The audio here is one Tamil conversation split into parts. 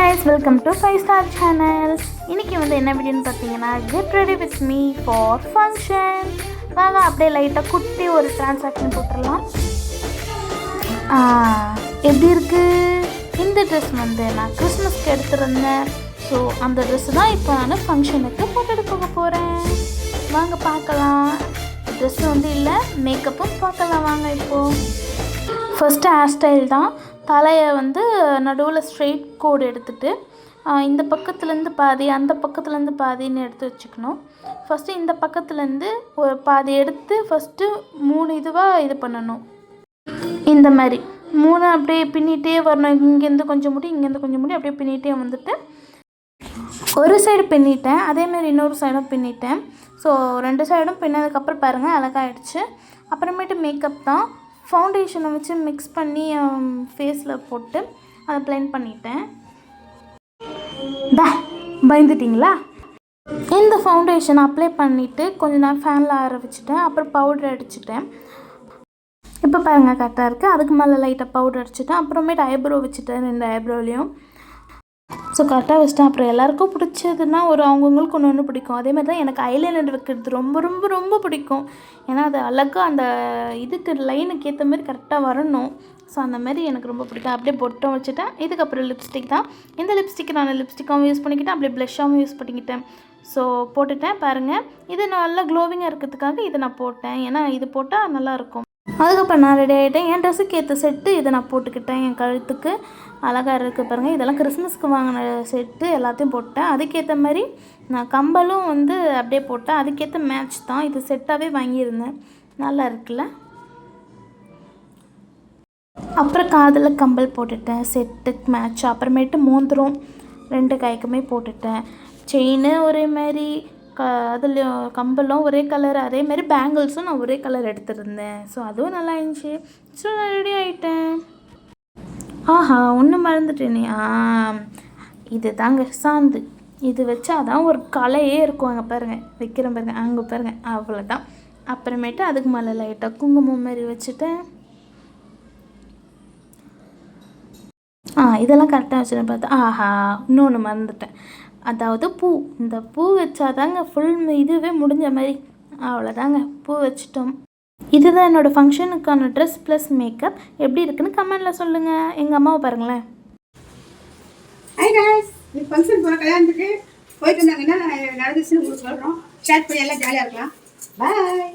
guys, welcome to 5-star channel. இன்னைக்கு வந்து என்ன வீடியோன்னு பார்த்தீங்கன்னா get ready with me for function. வாங்க அப்படியே லைட்டாக குட்டி ஒரு டிரான்சாக்ஷன் போட்டுடலாம். எப்படி இருக்கு இந்த ட்ரெஸ் வந்து நான் கிறிஸ்மஸ்க்கு எடுத்துருந்தேன். ஸோ அந்த ட்ரெஸ்ஸு தான் இப்போ நான் ஃபங்க்ஷனுக்கு போட்டுட்டு போக போகிறேன். வாங்க பார்க்கலாம். ட்ரெஸ்ஸு வந்து இல்லை, மேக்கப்பும் பார்க்கலாம் வாங்க. இப்போது ஃபஸ்ட்டு ஹேர் ஸ்டைல் தான். தலையை வந்து நடுவில் ஸ்ட்ரெயிட் கோடு எடுத்துகிட்டு இந்த பக்கத்துலேருந்து பாதி அந்த பக்கத்துலேருந்து பாதின்னு எடுத்து வச்சுக்கணும். ஃபஸ்ட்டு இந்த பக்கத்துலேருந்து ஒரு பாதி எடுத்து ஃபஸ்ட்டு 3 இதுவாக இது பண்ணணும். இந்த மாதிரி 3 அப்படியே பின்னிகிட்டே வரணும். இங்கேருந்து கொஞ்சம் முடி, இங்கேருந்து கொஞ்சம் முடி, அப்படியே பின்னிகிட்டே வந்துட்டு ஒரு சைடு பின்னிட்டேன், அதேமாதிரி இன்னொரு சைடும் பின்னிட்டேன். ஸோ 2 சைடும் பின்னதுக்கப்புறம் பாருங்கள் அழகாகிடுச்சு. அப்புறமேட்டு மேக்கப் தான். ஃபவுண்டேஷனை வச்சு மிக்ஸ் பண்ணி ஃபேஸில் போட்டு அதை ப்ளெண்ட் பண்ணிட்டேன். பயந்துட்டிங்களா? இந்த ஃபவுண்டேஷன் அப்ளை பண்ணிவிட்டு கொஞ்ச நேரம் ஃபேனில் ஆற வச்சுட்டேன். அப்புறம் பவுடர் அடிச்சுட்டேன். இப்போ பாருங்கள் கரெக்டாக இருக்குது. அதுக்கு மேலே லைட்டாக பவுடர் அடிச்சுட்டேன். அப்புறமேட்டு ஐப்ரோ வச்சுட்டேன் 2 ஐப்ரோலையும். ஸோ கரெக்டாக வச்சுட்டேன். அப்புறம் எல்லாேருக்கும் பிடிச்சதுன்னா அவங்கவுங்களுக்கு ஒன்று பிடிக்கும். அதேமாதிரி தான் எனக்கு ஐலைனர் வைக்கிறது ரொம்ப ரொம்ப ரொம்ப பிடிக்கும். ஏன்னா அது அழகாக அந்த இதுக்கு லைனுக்கு ஏற்ற மாதிரி கரெக்டாக வரணும். ஸோ அந்த மாதிரி எனக்கு ரொம்ப பிடிக்கும். அப்படியே பொட்டும் வச்சுட்டேன். இதுக்கப்புறம் லிப்ஸ்டிக் தான். இந்த லிப்ஸ்டிக்கு நான் லிப்ஸ்டிக்காகவும் யூஸ் பண்ணிக்கிட்டேன், அப்படியே ப்ளஷ்ஷாகவும் யூஸ் பண்ணிக்கிட்டேன். ஸோ போட்டுட்டேன் பாருங்கள். இது நல்லா க்ளோவிங்காக இருக்கிறதுக்காக இதை நான் போட்டேன். ஏன்னா இது போட்டால் நல்லாயிருக்கும். அதுக்கப்புறம் நான் ரெடி ஆகிட்டேன். என் ட்ரெஸ்ஸுக்கு ஏற்ற செட்டு இதை நான் போட்டுக்கிட்டேன். என் கழுத்துக்கு அழகாக இருக்குது பாருங்கள். இதெல்லாம் கிறிஸ்மஸ்க்கு வாங்கின செட்டு எல்லாத்தையும் போட்டேன். அதுக்கேற்ற மாதிரி நான் கம்பலும் வந்து அப்படியே போட்டேன். அதுக்கேற்ற மேட்ச் தான். இது செட்டாகவே வாங்கியிருந்தேன். நல்லா இருக்குல்ல? அப்புறம் காதில் கம்பல் போட்டுட்டேன் செட்டுக்கு மேட்ச். அப்புறமேட்டு மோந்திரம் 2 கைக்குமே போட்டுட்டேன். செயின் ஒரே மாதிரி, அதில் கம்பலும் ஒரே கலர், அதே மாதிரி பேங்கிள்ஸும் நான் ஒரே கலர் எடுத்துருந்தேன். ஸோ அதுவும் நல்லா இருந்துச்சு. ஸோ நான் ரெடி ஆகிட்டேன். ஒன்று மறந்துட்டேனே. இது தாங்க சாந்து. இது வச்சா தான் ஒரு கலையே இருக்கும். அங்கே பாருங்கள் வைக்கிறேன் பாருங்கள், அங்கே பாருங்கள், அவ்வளோதான். அப்புறமேட்டு அதுக்கு மேலே லைட்டாக குங்குமம் மாதிரி வச்சுட்டேன். இதெல்லாம் கரெக்டாக வச்சுட்டேன் பார்த்தா. இன்னொன்று மறந்துட்டேன். அதாவது பூ. இந்த பூ வச்சாதாங்க ஃபுல் இதுவே முடிஞ்ச மாதிரி. அவ்வளோதாங்க, பூ வச்சிட்டோம். இதுதான் என்னோடய ஃபங்க்ஷனுக்கான ட்ரெஸ் ப்ளஸ் மேக்கப். எப்படி இருக்குன்னு கமெண்டில் சொல்லுங்கள். எங்கள் அம்மாவை பாருங்களேன். ஹாய் காய்ஸ், இந்த ஃபங்க்ஷன் போகிற கல்யாணத்துக்கு போயிட்டு இருந்தாங்கன்னா நடந்துச்சுன்னு உங்களுக்கு சொல்கிறோம். ஷேர் பண்ணி எல்லாம் ஜாலியாக இருக்கலாம். பாய்.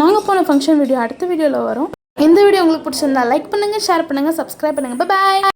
நாங்கள் போன ஃபங்க்ஷன் வீடியோ அடுத்த வீடியோவில் வரும். இந்த வீடியோ உங்களுக்கு பிடிச்சிருந்தா லைக் பண்ணுங்கள், ஷேர் பண்ணுங்கள், சப்ஸ்கிரைப் பண்ணுங்கள். பாய்.